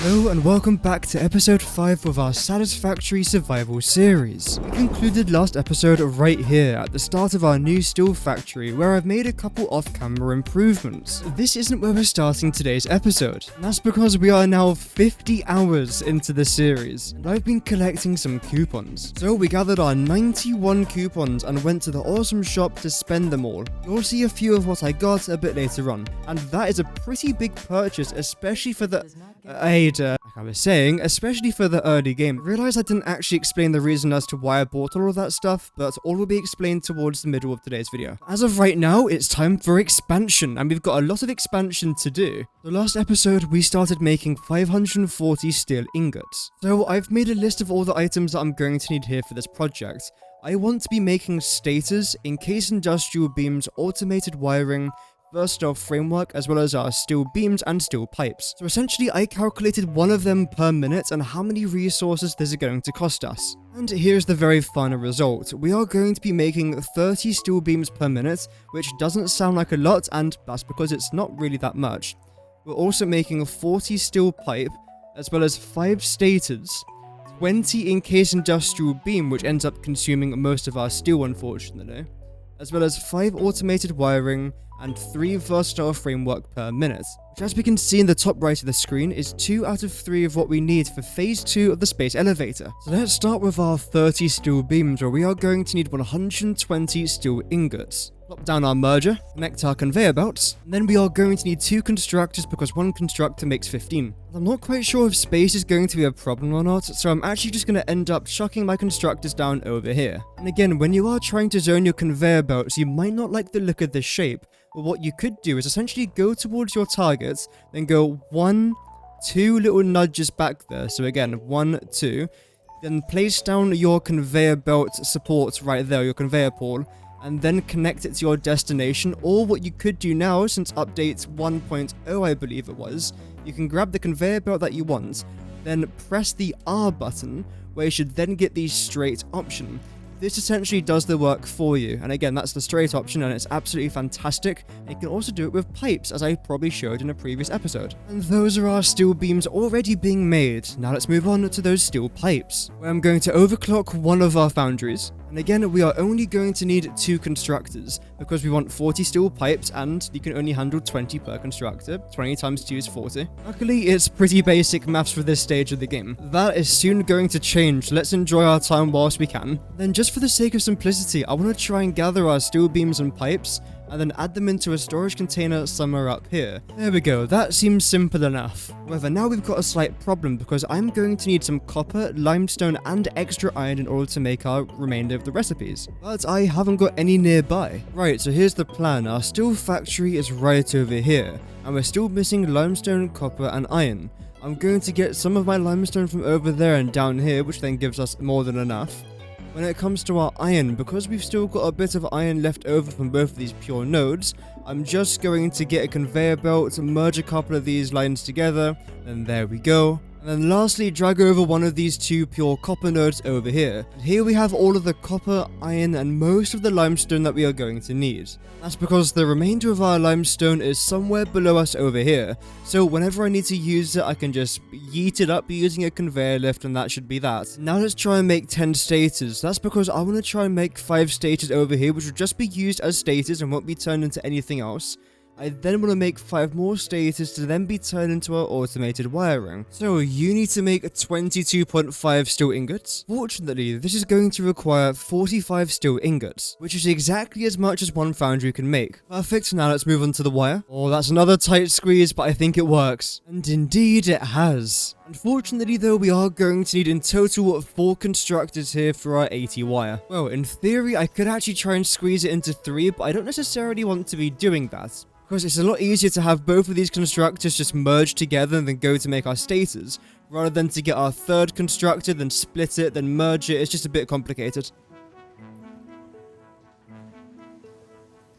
Hello and welcome back to episode 5 of our Satisfactory survival series. We concluded last episode right here at the start of our new steel factory where I've made a couple off-camera improvements. This isn't where we're starting today's episode, and that's because we are now 50 hours into the series and I've been collecting some coupons. So we gathered our 91 coupons and went to the awesome shop to spend them all. You'll see a few of what I got a bit later on, and that is a pretty big purchase, especially for the like I was saying, especially for the early game. I realized I didn't actually explain the reason as to why I bought all of that stuff, but all will be explained towards the middle of today's video. As of right now, it's time for expansion, and we've got a lot of expansion to do. The last episode, we started making 540 steel ingots. So I've made a list of all the items that I'm going to need here for this project. I want to be making stators, encased industrial beams, automated wiring, versatile framework, as well as our steel beams and steel pipes. So essentially I calculated one of them per minute and how many resources this is going to cost us. And here's the very final result. We are going to be making 30 steel beams per minute, which doesn't sound like a lot, and that's because it's not really that much. We're also making 40 steel pipe, as well as 5 stators, 20 encased industrial beam, which ends up consuming most of our steel unfortunately, as well as 5 automated wiring, and 3 versatile framework per minute, which as we can see in the top right of the screen is 2 out of 3 of what we need for phase 2 of the space elevator. So let's start with our 30 steel beams, where we are going to need 120 steel ingots. Plop down our merger, connect our conveyor belts, and then we are going to need 2 constructors because 1 constructor makes 15. I'm not quite sure if space is going to be a problem or not, so I'm actually just going to end up chucking my constructors down over here. And again, when you are trying to zone your conveyor belts, you might not like the look of this shape, but what you could do is essentially go towards your targets, then go 1, 2 little nudges back there, so again 1, 2, then place down your conveyor belt support right there, your conveyor pole, and then connect it to your destination. Or what you could do now, since update 1.0 I believe it was, you can grab the conveyor belt that you want, then press the R button, where you should then get the straight option. This essentially does the work for you, and again that's the straight option and it's absolutely fantastic. And you can also do it with pipes, as I probably showed in a previous episode. And those are our steel beams already being made. Now let's move on to those steel pipes, where I'm going to overclock one of our foundries. And again, we are only going to need 2 constructors, because we want 40 steel pipes and you can only handle 20 per constructor. 20 times 2 is 40. Luckily, it's pretty basic maths for this stage of the game. That is soon going to change, so let's enjoy our time whilst we can. Then just for the sake of simplicity, I want to try and gather our steel beams and pipes, and then add them into a storage container somewhere up here. There we go, that seems simple enough. However, now we've got a slight problem because I'm going to need some copper, limestone, and extra iron in order to make our remainder of the recipes. But I haven't got any nearby. Right, so here's the plan. Our steel factory is right over here, and we're still missing limestone, copper, and iron. I'm going to get some of my limestone from over there and down here, which then gives us more than enough. When it comes to our iron, because we've still got a bit of iron left over from both of these pure nodes, I'm just going to get a conveyor belt to merge a couple of these lines together, and there we go. And then lastly, drag over one of these 2 pure copper nodes over here. And here we have all of the copper, iron, and most of the limestone that we are going to need. That's because the remainder of our limestone is somewhere below us over here. So whenever I need to use it, I can just yeet it up using a conveyor lift, and that should be that. Now let's try and make 10 stators. That's because I want to try and make 5 stators over here, which will just be used as stators and won't be turned into anything else. I then want to make 5 more stators to then be turned into our automated wiring. So you need to make 22.5 steel ingots. Fortunately, this is going to require 45 steel ingots, which is exactly as much as one foundry can make. Perfect, now let's move on to the wire. Oh, that's another tight squeeze, but I think it works. And indeed it has. Unfortunately though, we are going to need in total 4 constructors here for our 80 wire. Well, in theory, I could actually try and squeeze it into 3, but I don't necessarily want to be doing that, because it's a lot easier to have both of these constructors just merge together and then go to make our stators, rather than to get our 3rd constructor, then split it, then merge it. It's just a bit complicated.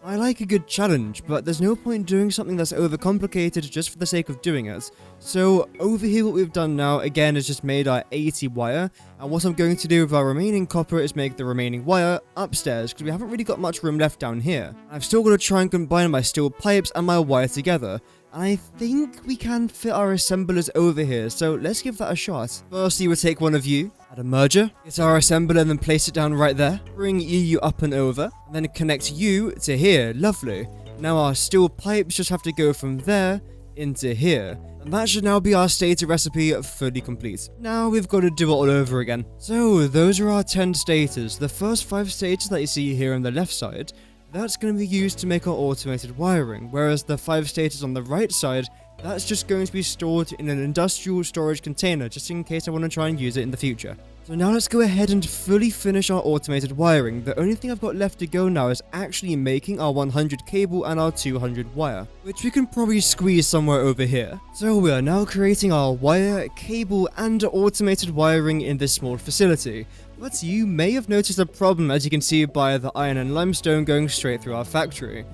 I like a good challenge, but there's no point doing something that's overcomplicated just for the sake of doing it. So over here what we've done now, again, is just made our 80 wire, and what I'm going to do with our remaining copper is make the remaining wire upstairs, because we haven't really got much room left down here. I've still got to try and combine my steel pipes and my wire together, And I think we can fit our assemblers over here, so let's give that a shot. Firstly, we'll take one of you, add a merger, get our assembler and then place it down right there. Bring you up and over, and then connect you to here. Lovely. Now our steel pipes just have to go from there into here. And that should now be our stator recipe fully complete. Now we've got to do it all over again. So those are our 10 stators. The first 5 stators that you see here on the left side, that's going to be used to make our automated wiring, whereas the 5 stators on the right side, that's just going to be stored in an industrial storage container, just in case I want to try and use it in the future. So now let's go ahead and fully finish our automated wiring. The only thing I've got left to go now is actually making our 100 cable and our 200 wire, which we can probably squeeze somewhere over here. So we are now creating our wire, cable and automated wiring in this small facility. But you may have noticed a problem, as you can see by the iron and limestone going straight through our factory.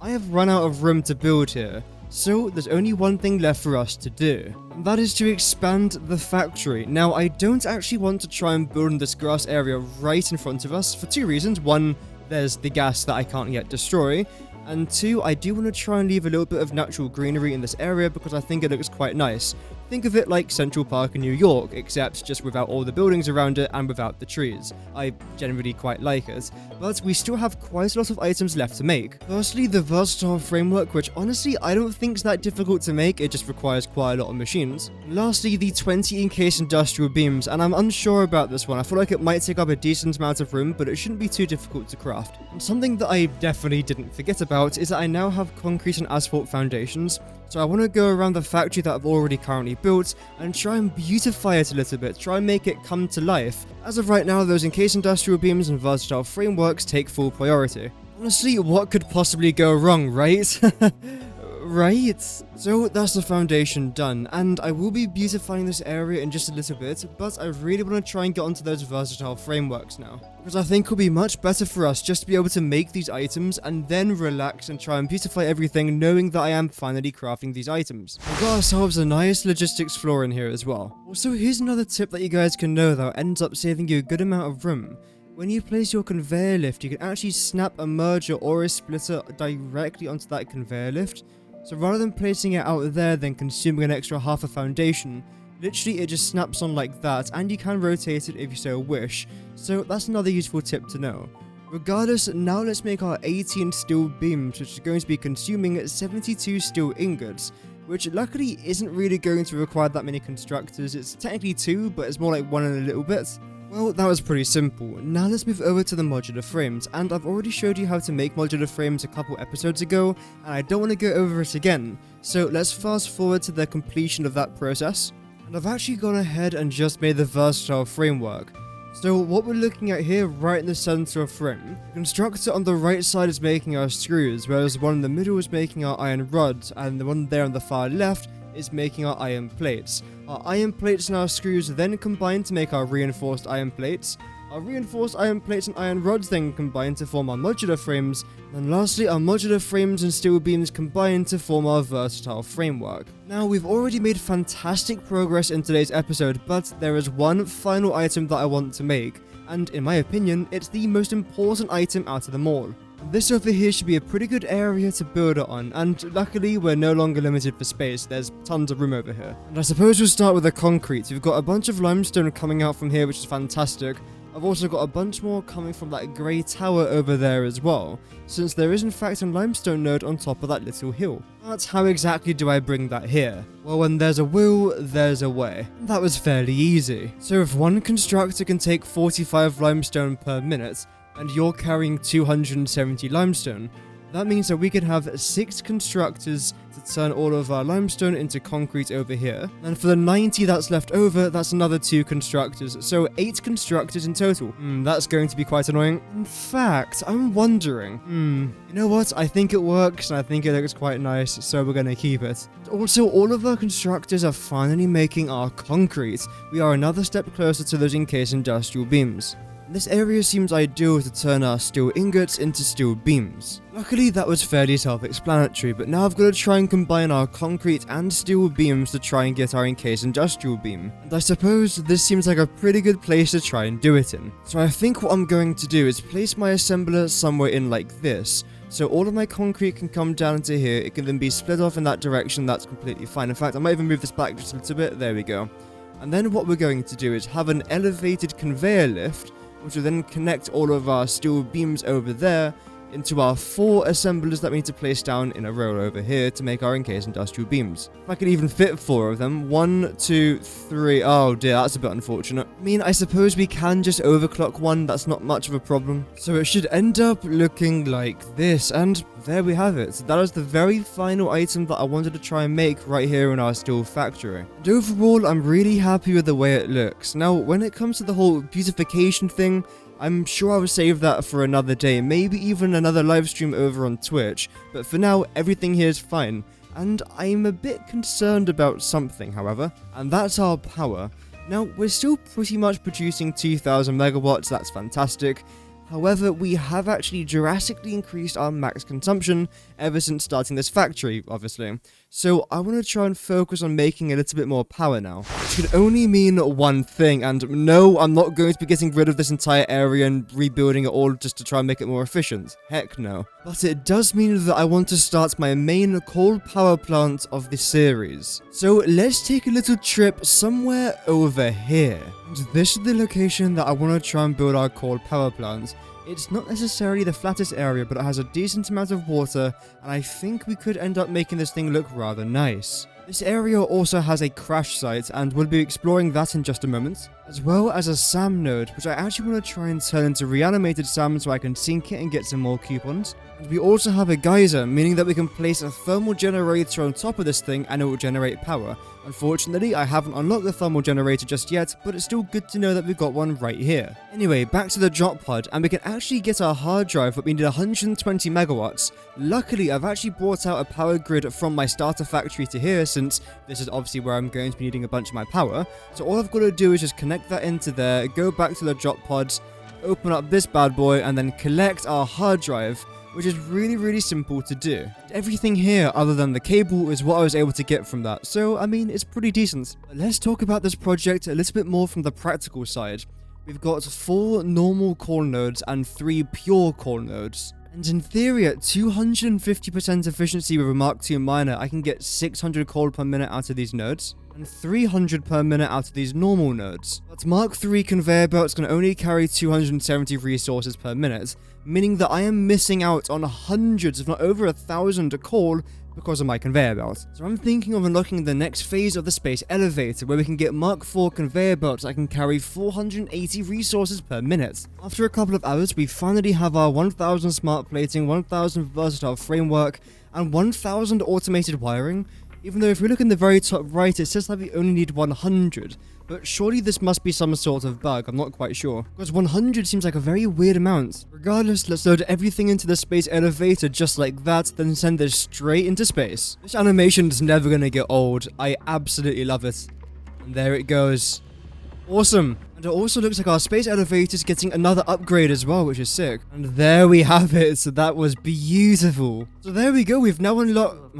I have run out of room to build here. So there's only one thing left for us to do, and that is to expand the factory. Now I don't actually want to try and build in this grass area right in front of us for 2 reasons. One, there's the gas that I can't yet destroy, and 2, I do want to try and leave a little bit of natural greenery in this area because I think it looks quite nice. Think of it like Central Park in New York, except just without all the buildings around it and without the trees. I generally quite like it, but we still have quite a lot of items left to make. Firstly, the versatile framework, which honestly I don't think is that difficult to make, it just requires quite a lot of machines. Lastly, the 20 encased industrial beams, and I'm unsure about this one. I feel like it might take up a decent amount of room, but it shouldn't be too difficult to craft. And something that I definitely didn't forget about is that I now have concrete and asphalt foundations. So I want to go around the factory that I've already currently built and try and beautify it a little bit, try and make it come to life. As of right now, those encased industrial beams and versatile frameworks take full priority. Honestly, what could possibly go wrong, right? Right? So that's the foundation done, and I will be beautifying this area in just a little bit, but I really want to try and get onto those versatile frameworks now, because I think it'll be much better for us just to be able to make these items and then relax and try and beautify everything, knowing that I am finally crafting these items. We've got ourselves a nice logistics floor in here as well. Also, here's another tip that you guys can know that ends up saving you a good amount of room. When you place your conveyor lift, you can actually snap a merger or a splitter directly onto that conveyor lift. So rather than placing it out there then consuming an extra half a foundation, literally it just snaps on like that, and you can rotate it if you so wish. So that's another useful tip to know. Regardless, now let's make our 18 steel beams, which is going to be consuming 72 steel ingots, which luckily isn't really going to require that many constructors. It's technically 2, but it's more like 1 and a little bit. Well, that was pretty simple. Now let's move over to the modular frames, and I've already showed you how to make modular frames a couple episodes ago, and I don't want to go over it again. So let's fast forward to the completion of that process, and I've actually gone ahead and just made the versatile framework. So what we're looking at here right in the center of frame, the constructor on the right side is making our screws, whereas the one in the middle is making our iron rods, and the one there on the far left is making our iron plates. Our iron plates and our screws then combine to make our reinforced iron plates. Our reinforced iron plates and iron rods then combine to form our modular frames. And lastly, our modular frames and steel beams combine to form our versatile framework. Now, we've already made fantastic progress in today's episode, but there is one final item that I want to make. And in my opinion, it's the most important item out of them all. This over here should be a pretty good area to build it on, and luckily we're no longer limited for space. There's tons of room over here. And I suppose we'll start with the concrete. We've got a bunch of limestone coming out from here, which is fantastic. I've also got a bunch more coming from that grey tower over there as well, since there is in fact a limestone node on top of that little hill. But how exactly do I bring that here? Well, when there's a will, there's a way. That was fairly easy. So if one constructor can take 45 limestone per minute, and you're carrying 270 limestone, that means that we can have 6 constructors to turn all of our limestone into concrete over here. And for the 90 that's left over, that's another 2 constructors, so 8 constructors in total. That's going to be quite annoying. In fact, I'm wondering, you know what? I think it works, and I think it looks quite nice, so we're gonna keep it. Also, all of our constructors are finally making our concrete. We are another step closer to those encased industrial beams. This area seems ideal to turn our steel ingots into steel beams. Luckily, that was fairly self-explanatory, but now I've got to try and combine our concrete and steel beams to try and get our encased industrial beam. And I suppose this seems like a pretty good place to try and do it in. So I think what I'm going to do is place my assembler somewhere in like this, So all of my concrete can come down into here. It can then be split off in that direction. That's completely fine. In fact, I might even move this back just a little bit. There we go. And then what we're going to do is have an elevated conveyor lift, which will then connect all of our steel beams over there into our 4 assemblers that we need to place down in a row over here to make our encased industrial beams. If I could even fit 4 of them. 1, 2, 3. Oh dear, that's a bit unfortunate. I mean, I suppose we can just overclock one. That's not much of a problem. So it should end up looking like this. And there we have it. So that is the very final item that I wanted to try and make right here in our steel factory. And overall, I'm really happy with the way it looks. Now, when it comes to the whole beautification thing, I'm sure I will save that for another day, maybe even another live stream over on Twitch, but for now, everything here is fine. And I'm a bit concerned about something, however, and that's our power. Now, we're still pretty much producing 2000 megawatts, that's fantastic. However, we have actually drastically increased our max consumption ever since starting this factory, obviously. So I want to try and focus on making a little bit more power now. Which could only mean one thing, and no, I'm not going to be getting rid of this entire area and rebuilding it all just to try and make it more efficient. Heck no. But it does mean that I want to start my main coal power plant of the series. So let's take a little trip somewhere over here. And this is the location that I want to try and build our coal power plant. It's not necessarily the flattest area, but it has a decent amount of water, and I think we could end up making this thing look rather nice. This area also has a crash site, and we'll be exploring that in just a moment, as well as a SAM node, which I actually want to try and turn into reanimated SAM so I can sink it and get some more coupons. And we also have a geyser, meaning that we can place a thermal generator on top of this thing and it will generate power. Unfortunately, I haven't unlocked the thermal generator just yet, but it's still good to know that we've got one right here. Anyway, back to the drop pod, and we can actually get our hard drive, but we need 120 megawatts. Luckily, I've actually brought out a power grid from my starter factory to here, since this is obviously where I'm going to be needing a bunch of my power. So all I've got to do is just connect that into there, go back to the drop pods, open up this bad boy, and then collect our hard drive, which is really simple to do. Everything here other than the cable is what I was able to get from that, so I mean, it's pretty decent. But let's talk about this project a little bit more from the practical side. We've got 4 normal core nodes and 3 pure core nodes. And in theory, at 250% efficiency with a Mark II miner, I can get 600 coal per minute out of these nodes, and 300 per minute out of these normal nodes. But Mark III conveyor belts can only carry 270 resources per minute, meaning that I am missing out on hundreds, if not over 1,000 coal because of my conveyor belt. So I'm thinking of unlocking the next phase of the space elevator, where we can get Mark IV conveyor belts that can carry 480 resources per minute. After a couple of hours, we finally have our 1000 smart plating, 1000 versatile framework, and 1000 automated wiring. Even though if we look in the very top right, it says that we only need 100. But surely this must be some sort of bug, I'm not quite sure. Because 100 seems like a very weird amount. Regardless, let's load everything into the space elevator just like that, then send this straight into space. This animation is never gonna get old. I absolutely love it. And there it goes. Awesome. And it also looks like our space elevator is getting another upgrade as well, which is sick. And there we have it. So that was beautiful. So there we go. We've now unlocked...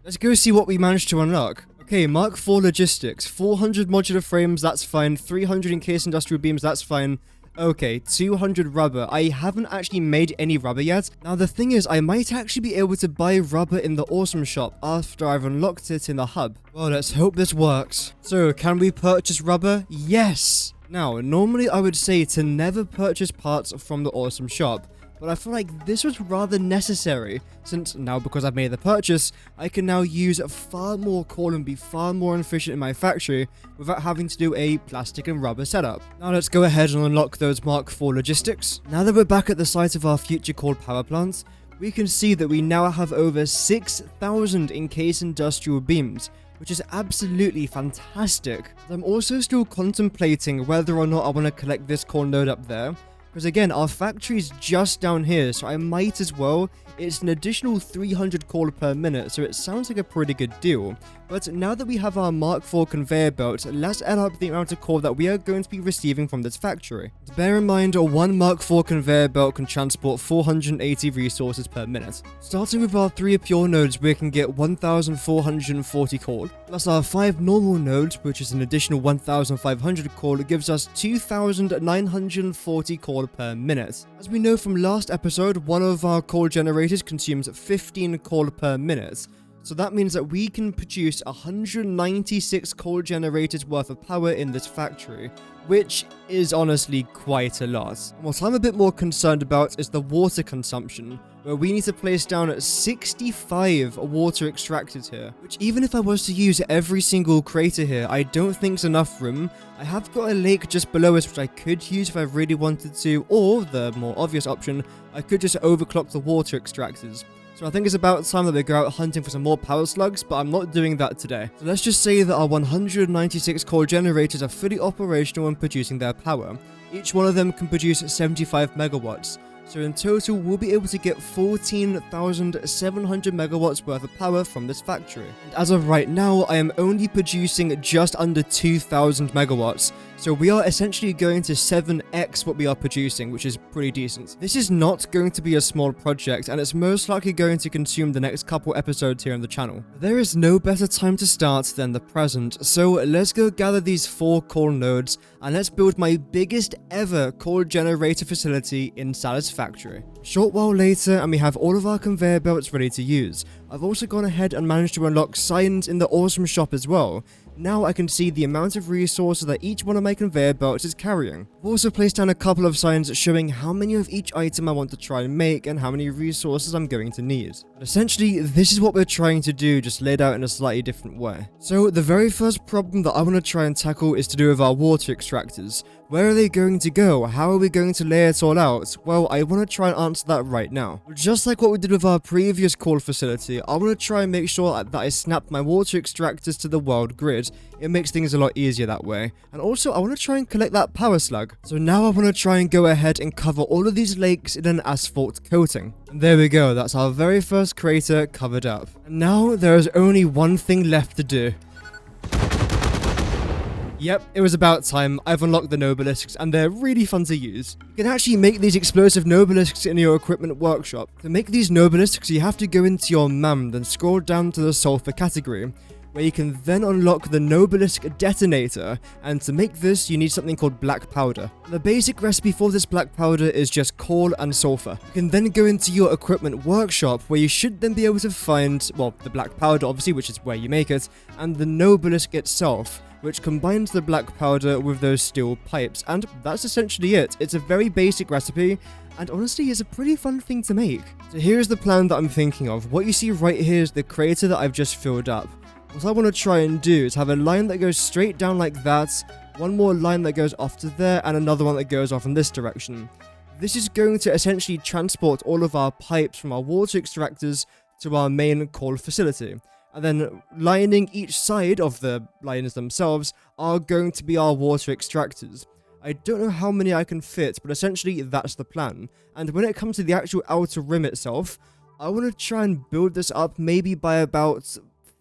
Let's go see what we managed to unlock. Okay, Mark IV logistics. 400 modular frames, that's fine. 300 encased industrial beams, that's fine. Okay, 200 rubber. I haven't actually made any rubber yet. Now the thing is, I might actually be able to buy rubber in the awesome shop after I've unlocked it in the hub. Well, let's hope this works. So, can we purchase rubber? Yes! Now, normally I would say to never purchase parts from the awesome shop, but I feel like this was rather necessary, since now because I've made the purchase, I can now use far more coal and be far more efficient in my factory without having to do a plastic and rubber setup. Now let's go ahead and unlock those Mark IV logistics. Now that we're back at the site of our future coal power plant, we can see that we now have over 6,000 encased industrial beams, which is absolutely fantastic. I'm also still contemplating whether or not I want to collect this coal node up there, because again, our factory is just down here, so I might as well. It's an additional 300 coal per minute, so it sounds like a pretty good deal. But now that we have our Mark IV conveyor belt, let's add up the amount of coal that we are going to be receiving from this factory. Bear in mind, one Mark IV conveyor belt can transport 480 resources per minute. Starting with our 3 pure nodes, we can get 1,440 coal, plus our 5 normal nodes, which is an additional 1,500 coal, gives us 2,940 coal coal per minute. As we know from last episode, one of our coal generators consumes 15 coal per minute. So that means that we can produce 196 coal generators worth of power in this factory, which is honestly quite a lot. What I'm a bit more concerned about is the water consumption, where we need to place down 65 water extractors here, which even if I was to use every single crater here, I don't think is enough room. I have got a lake just below us which I could use if I really wanted to, or the more obvious option, I could just overclock the water extractors. So I think it's about time that we go out hunting for some more power slugs, but I'm not doing that today. So let's just say that our 196 coal generators are fully operational and producing their power. Each one of them can produce 75 megawatts. So in total, we'll be able to get 14,700 megawatts worth of power from this factory. And as of right now, I am only producing just under 2,000 megawatts. So we are essentially going to 7x what we are producing, which is pretty decent. This is not going to be a small project, and it's most likely going to consume the next couple episodes here on the channel. There is no better time to start than the present, so let's go gather these 4 coal nodes, and let's build my biggest ever coal generator facility in Satisfactory. A short while later, and we have all of our conveyor belts ready to use. I've also gone ahead and managed to unlock signs in the awesome shop as well. Now I can see the amount of resources that each one of my conveyor belts is carrying. I've also placed down a couple of signs showing how many of each item I want to try and make and how many resources I'm going to need. But essentially, this is what we're trying to do, just laid out in a slightly different way. So the very first problem that I want to try and tackle is to do with our water extractors. Where are they going to go? How are we going to lay it all out? Well, I want to try and answer that right now. Just like what we did with our previous coal facility, I want to try and make sure that I snap my water extractors to the world grid. It makes things a lot easier that way. And also, I want to try and collect that power slug. So now I want to try and go ahead and cover all of these lakes in an asphalt coating. And there we go, that's our very first crater covered up. And now there is only one thing left to do. Yep, it was about time. I've unlocked the nobelisks, and they're really fun to use. You can actually make these explosive nobelisks in your equipment workshop. To make these nobelisks, you have to go into your MAM, then scroll down to the sulfur category, where you can then unlock the nobelisk detonator, and to make this, you need something called black powder. The basic recipe for this black powder is just coal and sulfur. You can then go into your equipment workshop, where you should then be able to find, well, the black powder, obviously, which is where you make it, and the nobelisk itself, which combines the black powder with those steel pipes, and that's essentially it. It's a very basic recipe, and honestly, it's a pretty fun thing to make. So here's the plan that I'm thinking of. What you see right here is the crater that I've just filled up. What I want to try and do is have a line that goes straight down like that, one more line that goes off to there, and another one that goes off in this direction. This is going to essentially transport all of our pipes from our water extractors to our main coal facility. And then lining each side of the lines themselves are going to be our water extractors. I don't know how many I can fit, but essentially that's the plan. And when it comes to the actual outer rim itself, I want to try and build this up maybe by about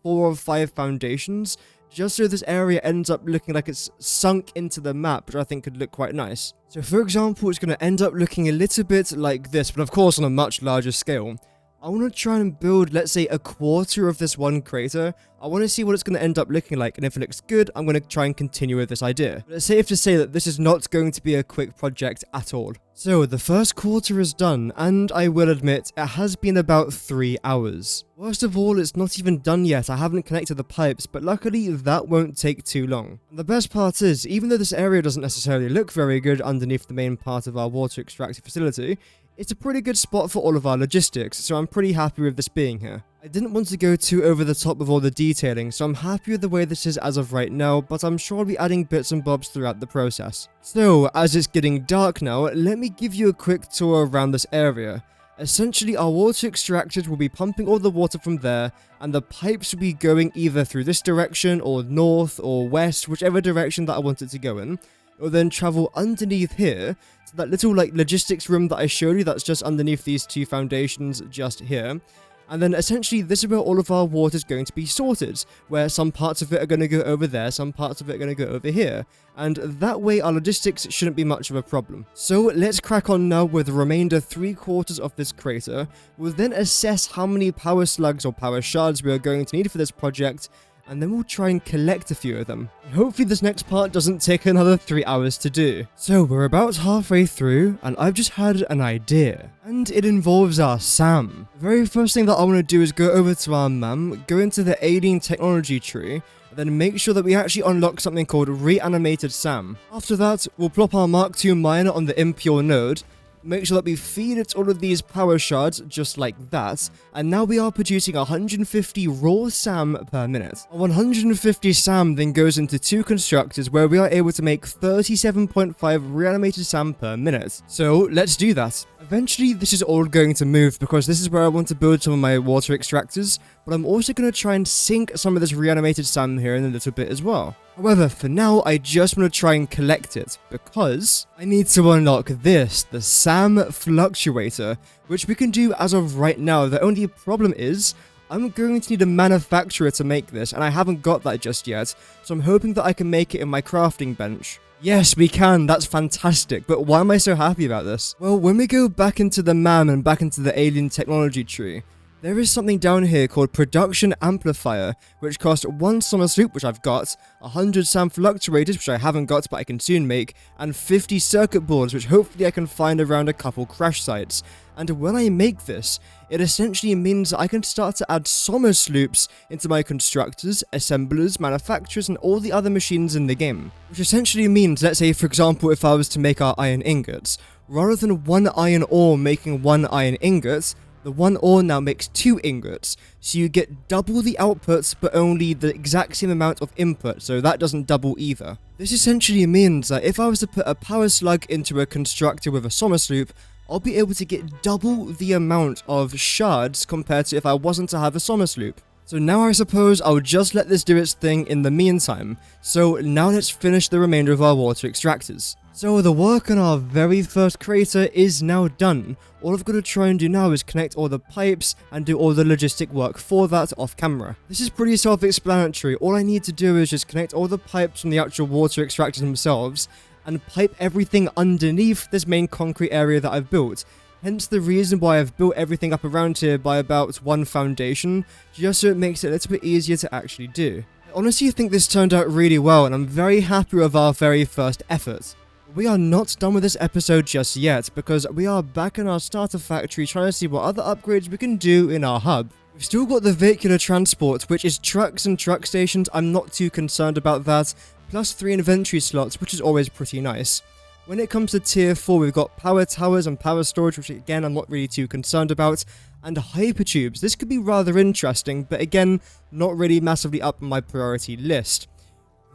4 or 5 foundations, just so this area ends up looking like it's sunk into the map, which I think could look quite nice. So for example, it's going to end up looking a little bit like this, but of course on a much larger scale. I want to try and build, let's say, a quarter of this one crater. I want to see what it's going to end up looking like, and if it looks good, I'm going to try and continue with this idea. But it's safe to say that this is not going to be a quick project at all. So, the first quarter is done, and I will admit, it has been about 3 hours. Worst of all, it's not even done yet. I haven't connected the pipes, but luckily, that won't take too long. And the best part is, even though this area doesn't necessarily look very good underneath the main part of our water extractor facility, it's a pretty good spot for all of our logistics, so I'm pretty happy with this being here. I didn't want to go too over the top with all the detailing, so I'm happy with the way this is as of right now, but I'm sure I'll be adding bits and bobs throughout the process. So, as it's getting dark now, let me give you a quick tour around this area. Essentially, our water extractors will be pumping all the water from there, and the pipes will be going either through this direction, or north, or west, whichever direction that I want it to go in. It will then travel underneath here, to that little logistics room that I showed you that's just underneath these 2 foundations just here. And then essentially this is where all of our water is going to be sorted, where some parts of it are going to go over there, some parts of it are going to go over here. And that way our logistics shouldn't be much of a problem. So let's crack on now with the remainder 3/4 of this crater. We'll then assess how many power slugs or power shards we are going to need for this project, and then we'll try and collect a few of them. And hopefully this next part doesn't take another 3 hours to do. So we're about halfway through, and I've just had an idea. And it involves our Sam. The very first thing that I want to do is go over to our map, go into the alien technology tree, and then make sure that we actually unlock something called Reanimated Sam. After that, we'll plop our Mark II miner on the impure node, make sure that we feed it all of these power shards just like that, and now we are producing 150 raw SAM per minute. 150 SAM then goes into 2 constructors where we are able to make 37.5 reanimated SAM per minute. So let's do that. Eventually this is all going to move because this is where I want to build some of my water extractors, but I'm also going to try and sink some of this reanimated SAM here in a little bit as well. However, for now, I just want to try and collect it, because I need to unlock this, the SAM Fluctuator, which we can do as of right now. The only problem is, I'm going to need a manufacturer to make this, and I haven't got that just yet, so I'm hoping that I can make it in my crafting bench. Yes, we can, that's fantastic, but why am I so happy about this? Well, when we go back into the MAM and back into the alien technology tree, there is something down here called Production Amplifier, which costs 1 Summer Sloop, which I've got, 100 SAM Fluctuators, which I haven't got but I can soon make, and 50 circuit boards, which hopefully I can find around a couple crash sites. And when I make this, it essentially means that I can start to add Summer Sloops into my constructors, assemblers, manufacturers, and all the other machines in the game. Which essentially means, let's say for example, if I was to make our iron ingots, rather than 1 iron ore making 1 iron ingot, the 1 ore now makes 2 ingots, so you get double the outputs but only the exact same amount of input, so that doesn't double either. This essentially means that if I was to put a power slug into a constructor with a Summer Sloop, I'll be able to get double the amount of shards compared to if I wasn't to have a Summer Sloop. So now I suppose I'll just let this do its thing in the meantime. So now let's finish the remainder of our water extractors. So the work on our very first crater is now done. All I've got to try and do now is connect all the pipes and do all the logistic work for that off camera. This is pretty self-explanatory. All I need to do is just connect all the pipes from the actual water extractors themselves and pipe everything underneath this main concrete area that I've built. Hence the reason why I've built everything up around here by about 1 foundation, just so it makes it a little bit easier to actually do. I honestly think this turned out really well, and I'm very happy with our very first effort. We are not done with this episode just yet, because we are back in our starter factory trying to see what other upgrades we can do in our hub. We've still got the vehicular transport, which is trucks and truck stations. I'm not too concerned about that, plus 3 inventory slots, which is always pretty nice. When it comes to tier 4, we've got power towers and power storage, which again I'm not really too concerned about, and hypertubes. This could be rather interesting, but again, not really massively up on my priority list.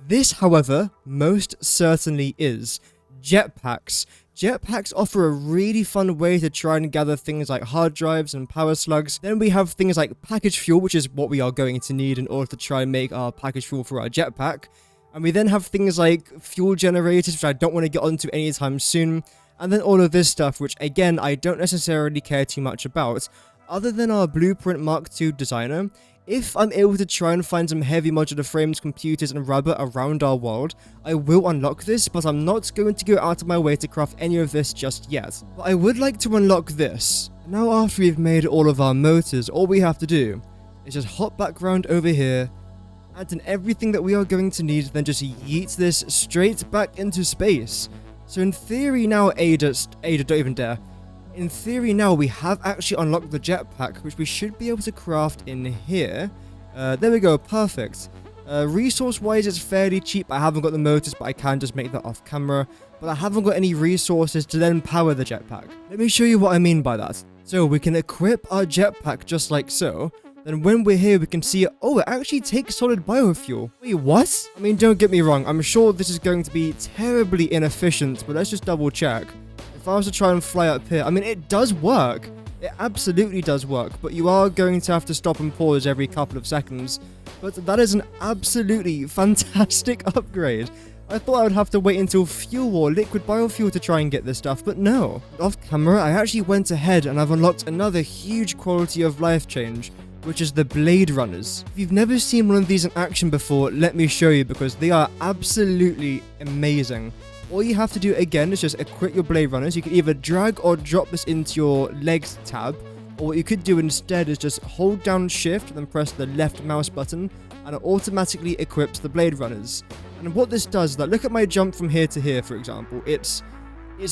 This, however, most certainly is. Jetpacks. Jetpacks offer a really fun way to try and gather things like hard drives and power slugs. Then we have things like package fuel, which is what we are going to need in order to try and make our package fuel for our jetpack. And we then have things like fuel generators, which I don't want to get onto anytime soon. And then all of this stuff, which again, I don't necessarily care too much about. Other than our Blueprint Mark II designer, if I'm able to try and find some heavy modular frames, computers, and rubber around our world, I will unlock this, but I'm not going to go out of my way to craft any of this just yet. But I would like to unlock this. Now after we've made all of our motors, all we have to do is just hop back round over here, add in everything that we are going to need, then just yeet this straight back into space. So in theory now, Ada, don't even dare. In theory now, we have actually unlocked the jetpack, which we should be able to craft in here. There we go, perfect. Resource-wise, it's fairly cheap. I haven't got the motors, but I can just make that off camera. But I haven't got any resources to then power the jetpack. Let me show you what I mean by that. So we can equip our jetpack just like so. Then when we're here, we can see, oh, it actually takes solid biofuel. Wait, what? I mean, don't get me wrong. I'm sure this is going to be terribly inefficient, but let's just double check. If I was to try and fly up here, I mean, it does work. It absolutely does work, but you are going to have to stop and pause every couple of seconds. But that is an absolutely fantastic upgrade. I thought I would have to wait until fuel or liquid biofuel to try and get this stuff, but no. Off camera, I actually went ahead and I've unlocked another huge quality of life change, which is the Blade Runners. If you've never seen one of these in action before, let me show you, because they are absolutely amazing. All you have to do again is just equip your Blade Runners. You can either drag or drop this into your legs tab, or what you could do instead is just hold down shift, then press the left mouse button, and it automatically equips the Blade Runners. And what this does is that, look at my jump from here to here, for example. It's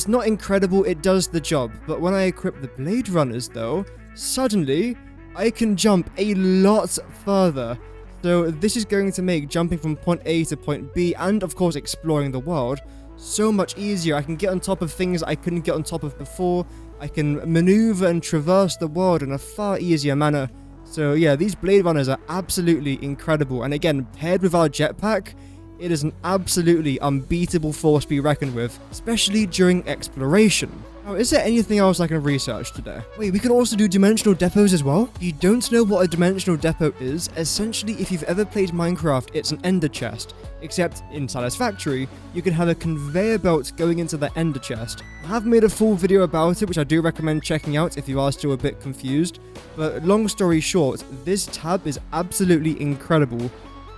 not incredible, it does the job, but when I equip the Blade Runners though, suddenly I can jump a lot further. So this is going to make jumping from point A to point B, and of course exploring the world, so much easier. I can get on top of things I couldn't get on top of before. I can maneuver and traverse the world in a far easier manner. So yeah, these Blade Runners are absolutely incredible, and again, paired with our jetpack, it is an absolutely unbeatable force to be reckoned with, especially during exploration. Now, is there anything else I can research today? Wait, we can also do dimensional depots as well? If you don't know what a dimensional depot is, essentially if you've ever played Minecraft, it's an ender chest. Except in Satisfactory, you can have a conveyor belt going into the ender chest. I have made a full video about it, which I do recommend checking out if you are still a bit confused. But long story short, this tab is absolutely incredible.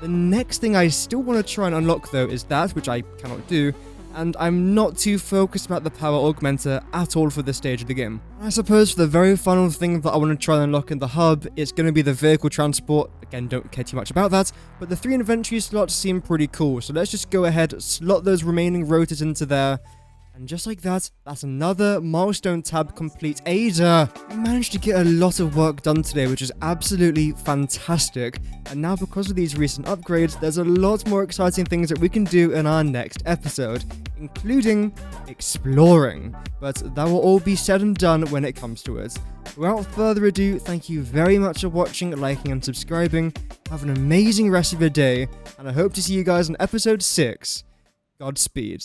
The next thing I still want to try and unlock though is that, which I cannot do, and I'm not too focused about the power augmenter at all for this stage of the game. I suppose for the very final thing that I want to try and unlock in the hub, it's going to be the vehicle transport. Again, don't care too much about that, but the 3 inventory slots seem pretty cool, so let's just go ahead, slot those remaining rotors into there. And just like that, that's another milestone tab complete. Ada! We managed to get a lot of work done today, which is absolutely fantastic. And now because of these recent upgrades, there's a lot more exciting things that we can do in our next episode, including exploring. But that will all be said and done when it comes to it. Without further ado, thank you very much for watching, liking and subscribing. Have an amazing rest of your day, and I hope to see you guys in episode 6. Godspeed.